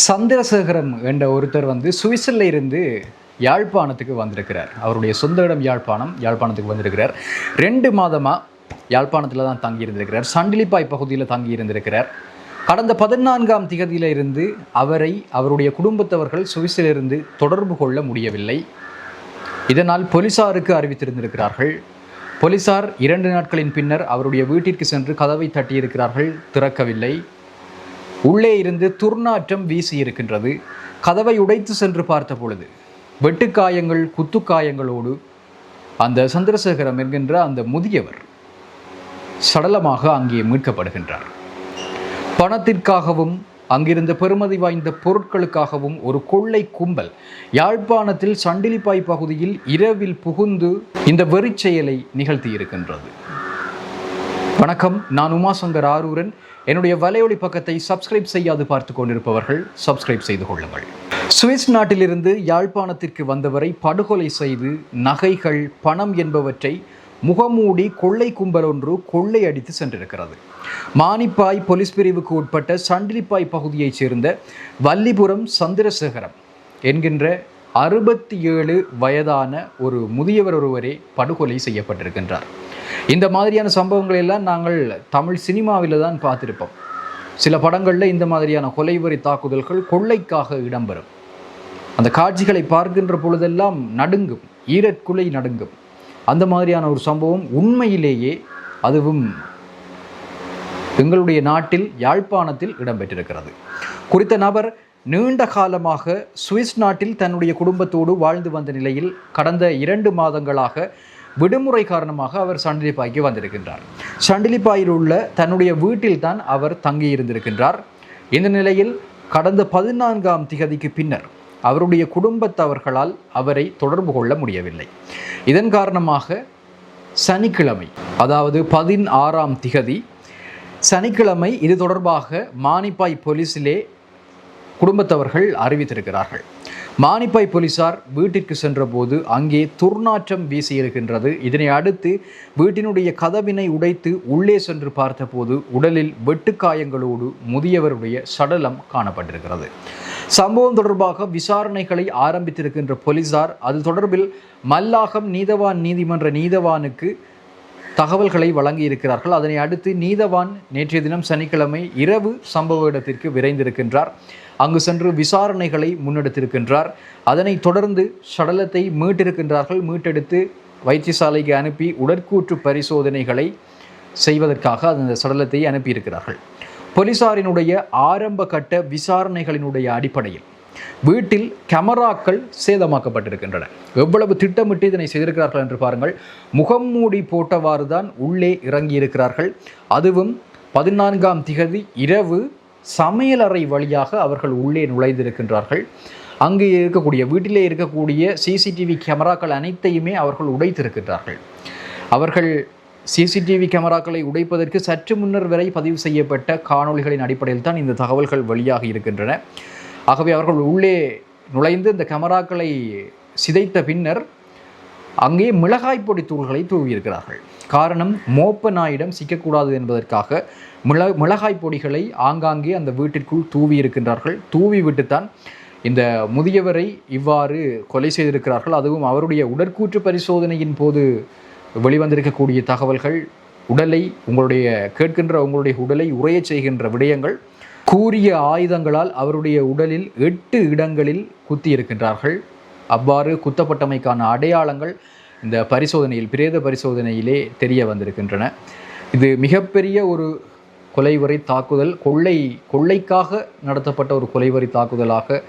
சந்திரசேகரம் என்ற ஒருத்தர் சுவிஸில் இருந்து யாழ்ப்பாணத்துக்கு வந்திருக்கிறார். அவருடைய சொந்த இடம் யாழ்ப்பாணத்துக்கு வந்திருக்கிறார். 2 மாதமாக யாழ்ப்பாணத்தில் தான் தங்கியிருந்திருக்கிறார். சண்டிலிப்பாய் பகுதியில் தங்கியிருந்திருக்கிறார். கடந்த 14ஆம் திகதியில் இருந்து அவருடைய குடும்பத்தவர்கள் சுவிஸிலிருந்து தொடர்பு கொள்ள முடியவில்லை. இதனால் போலீசாருக்கு அறிவித்திருந்திருக்கிறார்கள். போலீசார் 2 நாட்களின் பின்னர் அவருடைய வீட்டிற்கு சென்று கதவை தட்டியிருக்கிறார்கள். திறக்கவில்லை. உள்ளே இருந்து துர்நாற்றம் வீசி இருக்கின்றது. கதவை உடைத்து சென்று பார்த்த பொழுது வெட்டுக்காயங்கள், குத்துக்காயங்களோடு அந்த சந்திரசேகரம் என்கின்ற அந்த முதியவர் சடலமாக அங்கே மீட்கப்படுகின்றார். பணத்திற்காகவும் அங்கிருந்த பெறுமதி வாய்ந்த பொருட்களுக்காகவும் ஒரு கொள்ளை கும்பல் யாழ்ப்பாணத்தில் சண்டிலிப்பாய் பகுதியில் இரவில் புகுந்து இந்த வெறிச் செயலை நிகழ்த்தி இருக்கின்றது. வணக்கம், நான் உமாசங்கர் ஆரூரன். என்னுடைய வலையொலி பக்கத்தை சப்ஸ்கிரைப் செய்யாது பார்த்து கொண்டிருப்பவர்கள் சப்ஸ்கிரைப் செய்து கொள்ளுங்கள். சுவிஸ் நாட்டிலிருந்து யாழ்ப்பாணத்திற்கு வந்தவரை படுகொலை செய்து நகைகள், பணம் என்பவற்றை முகமூடி கொள்ளை கும்பல் ஒன்று கொள்ளையடித்து சென்றிருக்கிறது. மானிப்பாய் போலீஸ் பிரிவுக்கு உட்பட்ட சண்டிலிப்பாய் பகுதியைச் சேர்ந்த வல்லிபுரம் சந்திரசேகரம் என்கின்ற 67 வயதான ஒரு முதியவர் ஒருவரே படுகொலை செய்யப்பட்டிருக்கின்றார். இந்த மாதிரியான சம்பவங்கள் எல்லாம் நாங்கள் தமிழ் சினிமாவில் தான் பார்த்துருப்போம். சில படங்களில் இந்த மாதிரியான கொலைவரி தாக்குதல்கள் கொள்ளைக்காக இடம்பெறும். அந்த காட்சிகளை பார்க்கின்ற பொழுதெல்லாம் நடுங்கும், ஈரக்குலை நடுங்கும். அந்த மாதிரியான ஒரு சம்பவம் உண்மையிலேயே அதுவும் எங்களுடைய நாட்டில் யாழ்ப்பாணத்தில் இடம்பெற்றிருக்கிறது. குறித்த நபர் நீண்ட காலமாக சுவிஸ் நாட்டில் தன்னுடைய குடும்பத்தோடு வாழ்ந்து வந்த நிலையில் கடந்த 2 மாதங்களாக விடுமுறை காரணமாக அவர் சண்டிலிப்பாய்க்கு வந்திருக்கின்றார். சண்டிலிப்பாயில் உள்ள தன்னுடைய வீட்டில் தான் அவர் தங்கியிருந்திருக்கின்றார். இந்த நிலையில் கடந்த 14ஆம் திகதிக்கு பின்னர் அவருடைய குடும்பத்தவர்களால் அவரை தொடர்பு கொள்ள முடியவில்லை. இதன் காரணமாக சனிக்கிழமை, அதாவது 16ஆம் திகதி சனிக்கிழமை இது தொடர்பாக மானிப்பாய் போலீஸிலே குடும்பத்தவர்கள் அறிவித்திருக்கிறார்கள். மானிப்பாய் போலீசார் வீட்டிற்கு சென்றபோது அங்கே துர்நாற்றம் வீசியிருக்கின்றது. இதனை அடுத்து வீட்டினுடைய கதவினை உடைத்து உள்ளே சென்று பார்த்தபோது உடலில் வெட்டுக்காயங்களோடு முதியவருடைய சடலம் காணப்பட்டிருக்கிறது. சம்பவம் தொடர்பாக விசாரணைகளை ஆரம்பித்திருக்கின்ற போலீசார் அது தொடர்பில் மல்லாகம் நீதவான் நீதிமன்ற நீதவானுக்கு தகவல்களை வழங்கியிருக்கிறார்கள். அதனை அடுத்து நீதவான் நேற்றைய தினம் சனிக்கிழமை இரவு சம்பவ இடத்திற்கு விரைந்திருக்கின்றார். அங்கு சென்று விசாரணைகளை முன்னெடுத்திருக்கின்றார். அதனைத் தொடர்ந்து சடலத்தை மீட்டிருக்கின்றார்கள். மீட்டெடுத்து வைத்தியசாலைக்கு அனுப்பி உடற்கூற்று பரிசோதனைகளை செய்வதற்காக அந்த சடலத்தை அனுப்பியிருக்கிறார்கள். போலீசாரினுடைய ஆரம்ப கட்ட விசாரணைகளினுடைய அடிப்படையில் வீட்டில் கேமராக்கள் சேதமாக்கப்பட்டிருக்கின்றன. எவ்வளவு திட்டமிட்டு இதனை செய்திருக்கிறார்கள் என்று பாருங்கள். முகம் மூடி போட்டவாறு தான் உள்ளே இறங்கியிருக்கிறார்கள். அதுவும் 14ஆம் திகதி இரவு சமையலறை வழியாக அவர்கள் உள்ளே நுழைந்திருக்கின்றார்கள். அங்கு வீட்டிலே இருக்கக்கூடிய சிசிடிவி கேமராக்கள் அனைத்தையுமே அவர்கள் உடைத்திருக்கின்றார்கள். அவர்கள் சிசிடிவி கேமராக்களை உடைப்பதற்கு சற்று முன்னர் வரை பதிவு செய்யப்பட்ட காணொளிகளின் அடிப்படையில் தான் இந்த தகவல்கள் வெளியாகி இருக்கின்றன. ஆகவே அவர்கள் உள்ளே நுழைந்து இந்த கேமராக்களை சிதைத்த பின்னர் அங்கே மிளகாய் பொடி தூள்களை தூவியிருக்கிறார்கள். காரணம், மோப்ப நாயிடம் சிக்கக்கூடாது என்பதற்காக மிளகாய் பொடிகளை ஆங்காங்கே அந்த வீட்டிற்குள் தூவி இருக்கின்றார்கள். தூவி விட்டுத்தான் இந்த முதியவரை இவ்வாறு கொலை செய்திருக்கிறார்கள். அதுவும் அவருடைய உடற்கூற்று பரிசோதனையின் போது வெளிவந்திருக்கக்கூடிய தகவல்கள் உங்களுடைய உடலை உறையச் செய்கின்ற விடயங்கள், கூரிய ஆயுதங்களால் அவருடைய உடலில் 8 இடங்களில் குத்தி இருக்கின்றார்கள். அவ்வாறு குத்தப்பட்டமைக்கான அடையாளங்கள் இந்த பரிசோதனையில், பிரேத பரிசோதனையிலே தெரிய வந்திருக்கின்றன. இது மிகப்பெரிய ஒரு கொலைவரி தாக்குதல், கொள்ளைக்காக நடத்தப்பட்ட ஒரு கொலைவரி தாக்குதலாக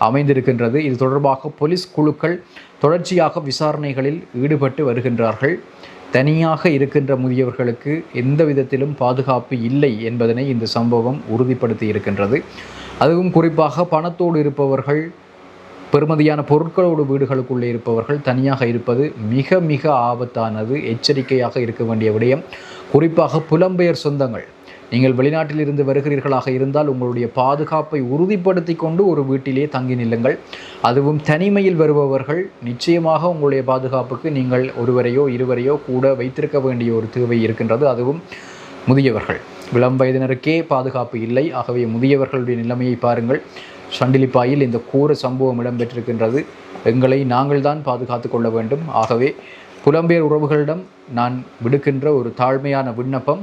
அமைந்திருக்கின்றது. இது தொடர்பாக போலீஸ் குழுக்கள் தொடர்ச்சியாக விசாரணைகளில் ஈடுபட்டு வருகின்றார்கள். தனியாக இருக்கின்ற முதியவர்களுக்கு எந்த விதத்திலும் பாதுகாப்பு இல்லை என்பதனை இந்த சம்பவம் உறுதிப்படுத்தி இருக்கின்றது. அதுவும் குறிப்பாக பணத்தோடு இருப்பவர்கள், பெறுமதியான பொருட்களோடு வீடுகளுக்குள்ளே இருப்பவர்கள் தனியாக இருப்பது மிக மிக ஆபத்தானது. எச்சரிக்கையாக இருக்க வேண்டிய விடயம். குறிப்பாக புலம்பெயர் சொந்தங்கள், நீங்கள் வெளிநாட்டில் இருந்து வருகிறீர்களாக இருந்தால் உங்களுடைய பாதுகாப்பை உறுதிப்படுத்தி கொண்டு ஒரு வீட்டிலே தங்கி நில்லுங்கள். அதுவும் தனிமையில் வருபவர்கள் நிச்சயமாக உங்களுடைய பாதுகாப்புக்கு நீங்கள் ஒருவரையோ இருவரையோ கூட வைத்திருக்க வேண்டிய ஒரு தேவை இருக்கின்றது. அதுவும் முதியவர்கள், இளம் வயதினருக்கே பாதுகாப்பு இல்லை. ஆகவே முதியவர்களுடைய நிலைமையை பாருங்கள். சண்டிலிப்பாயில் இந்த கோர சம்பவம் இடம்பெற்றிருக்கின்றது. எங்களை நாங்கள் தான் பாதுகாத்து கொள்ள வேண்டும். ஆகவே புலம்பெயர் உறவுகளிடம் நான் விடுக்கின்ற ஒரு தாழ்மையான விண்ணப்பம்,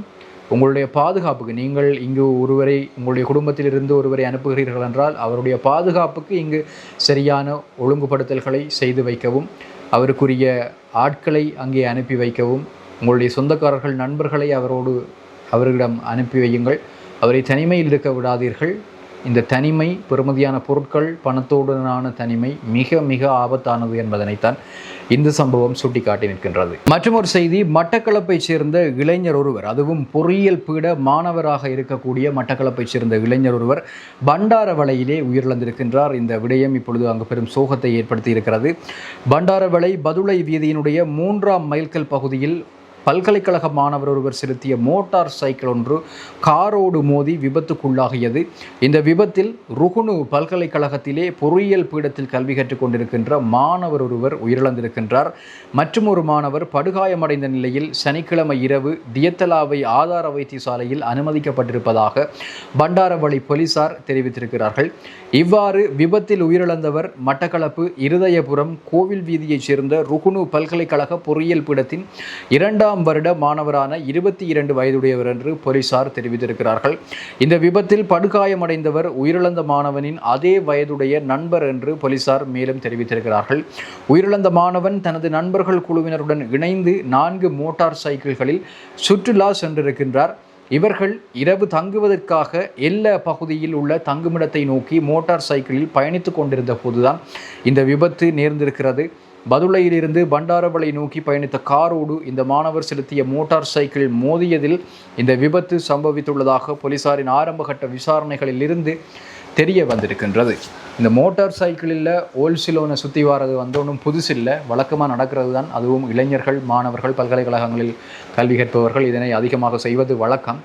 உங்களுடைய பாதுகாப்புக்கு, நீங்கள் இங்கு ஒருவரை, உங்களுடைய குடும்பத்திலிருந்து ஒருவரை அனுப்புகிறீர்கள் என்றால் அவருடைய பாதுகாப்புக்கு இங்கு சரியான ஒழுங்குபடுத்தல்களை செய்து வைக்கவும், அவருக்குரிய ஆட்களை அங்கே அனுப்பி வைக்கவும், உங்களுடைய சொந்தக்காரர்கள் நண்பர்களை அவர்களிடம் அனுப்பி வையுங்கள். அவரை தனிமையில் இருக்க விடாதீர்கள். இந்த தனிமை, பெறுமதியான பொருட்கள், பணத்துடனான தனிமை மிக மிக ஆபத்தானது என்பதனைத்தான் இந்த சம்பவம் சுட்டிக்காட்டி நிற்கின்றது. மற்றொரு செய்தி, மட்டக்களப்பைச் சேர்ந்த இளைஞர் ஒருவர், அதுவும் பொறியியல் பீட மாணவராக இருக்கக்கூடிய மட்டக்களப்பைச் சேர்ந்த இளைஞர் ஒருவர் பண்டாரவளையிலே உயிரிழந்திருக்கின்றார். இந்த விடயம் இப்பொழுது அங்கு பெரும் சோகத்தை ஏற்படுத்தி இருக்கிறது. பண்டாரவளை பதுளை வீதியினுடைய 3ஆம் மைல்கல் பகுதியில் பல்கலைக்கழக மாணவர் ஒருவர் செலுத்திய மோட்டார் சைக்கிள் ஒன்று காரோடு மோதி விபத்துக்குள்ளாகியது. இந்த விபத்தில் ருகுணு பல்கலைக்கழகத்திலே பொறியியல் பீடத்தில் கல்வி கற்றுக் கொண்டிருக்கின்ற மாணவர் ஒருவர் உயிரிழந்திருக்கின்றார். மற்றும் ஒரு மாணவர் படுகாயமடைந்த நிலையில் சனிக்கிழமை இரவு தியத்தலாவை ஆதார வைத்தியசாலையில் அனுமதிக்கப்பட்டிருப்பதாக பண்டாரவளை போலீசார் தெரிவித்திருக்கிறார்கள். இவ்வாறு விபத்தில் உயிரிழந்தவர் மட்டக்களப்பு இருதயபுரம் கோவில் வீதியைச் சேர்ந்த ருகுணு பல்கலைக்கழக பொறியியல் பீடத்தின் 2ஆம் வருட மாணவரான 22 வயதுடையவர் என்று போலீசார் தெரிவித்திருக்கிறார்கள். இந்த விபத்தில் படுகாயமடைந்தவர் உயிரிழந்த மாணவனின் அதே வயதுடைய நண்பர் என்று போலீசார் மேலும் தெரிவித்திருக்கிறார்கள். உயிரிழந்த மாணவன் தனது நண்பர்கள் குழுவினருடன் இணைந்து 4 மோட்டார் சைக்கிள்களில் சுற்றுலா சென்றிருக்கின்றார். இவர்கள் இரவு தங்குவதற்காக எல்ல பகுதியில் உள்ள தங்குமிடத்தை நோக்கி மோட்டார் சைக்கிளில் பயணித்து கொண்டிருந்த போதுதான் இந்த விபத்து நேர்ந்திருக்கிறது. பதுளையிலிருந்து பண்டாரவளை நோக்கி பயணித்த காரோடு இந்த மாணவர் செலுத்திய மோட்டார் சைக்கிள் மோதியதில் இந்த விபத்து சம்பவித்துள்ளதாக போலீசாரின் ஆரம்பகட்ட விசாரணைகளில் இருந்து தெரிய வந்திருக்கின்றது. இந்த மோட்டார் சைக்கிளில் ஓல்சிலோனை சுற்றி வாரது ஒன்றும் புதுசில்லை, வழக்கமாக நடக்கிறது தான். அதுவும் இளைஞர்கள், மாணவர்கள், பல்கலைக்கழகங்களில் கல்வி கற்பவர்கள் இதனை அதிகமாக செய்வது வழக்கம்.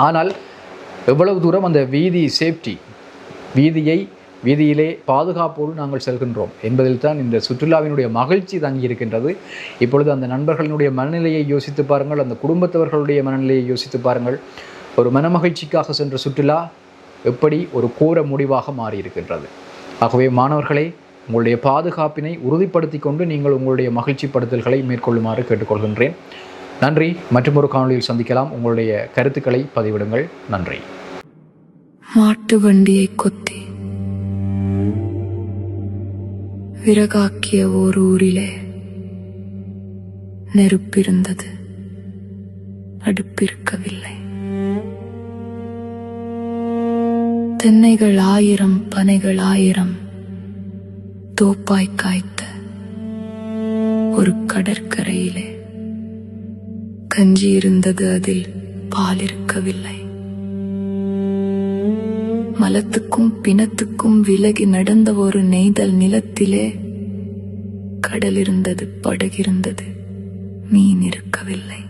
ஆனால் எவ்வளவு தூரம் அந்த வீதி சேஃப்டி, வீதியிலே பாதுகாப்போடு நாங்கள் செல்கின்றோம் என்பதில் தான் இந்த சுற்றுலாவினுடைய மகிழ்ச்சி தங்கியிருக்கின்றது. இப்பொழுது அந்த நண்பர்களினுடைய மனநிலையை யோசித்து பாருங்கள், அந்த குடும்பத்தவர்களுடைய மனநிலையை யோசித்து பாருங்கள். ஒரு மனமகிழ்ச்சிக்காக சென்ற சுற்றுலா எப்படி ஒரு கோர முடிவாக மாறியிருக்கின்றது. ஆகவே மாணவர்களே, உங்களுடைய பாதுகாப்பினை உறுதிப்படுத்தி கொண்டு நீங்கள் உங்களுடைய மகிழ்ச்சிப்படுத்தல்களை மேற்கொள்ளுமாறு கேட்டுக்கொள்கின்றேன். நன்றி. மற்றும் ஒரு காணொலியில் சந்திக்கலாம். உங்களுடைய கருத்துக்களை பதிவிடுங்கள். நன்றி. மாட்டு வண்டியை கொத்தி விறகாக்கிய ஓர் ஊரிலே நெருப்பிருந்தது, அடுப்பிருக்கவில்லை. தென்னைகள் 1000, பனைகள் 1000 தோப்பாய் காய்த்த ஒரு கடற்கரையிலே கஞ்சி இருந்தது, அதில் பால் இருக்கவில்லை. மலத்துக்கும் பிணத்துக்கும் விலகி நடந்த ஒரு நெய்தல் நிலத்திலே கடல் இருந்தது, படகிருந்தது, மீன் இருக்கவில்லை.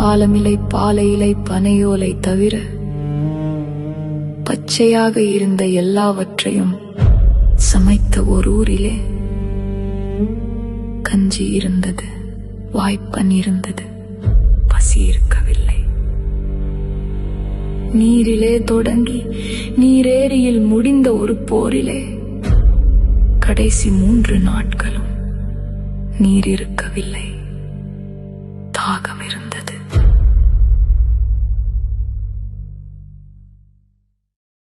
ஆலமிலை, பாலை இலை, பனையோலை தவிர பச்சையாக இருந்த எல்லாவற்றையும் சமைத்த ஒரு ஊரிலே கஞ்சி இருந்தது, வாய்ப்பன் இருந்தது, பசி இருக்கவில்லை. நீரிலே தொடங்கி நீரேரியில் முடிந்த ஒரு போரிலே கடைசி 3 நாட்களும் நீர் இருக்கவில்லை, தாகம்.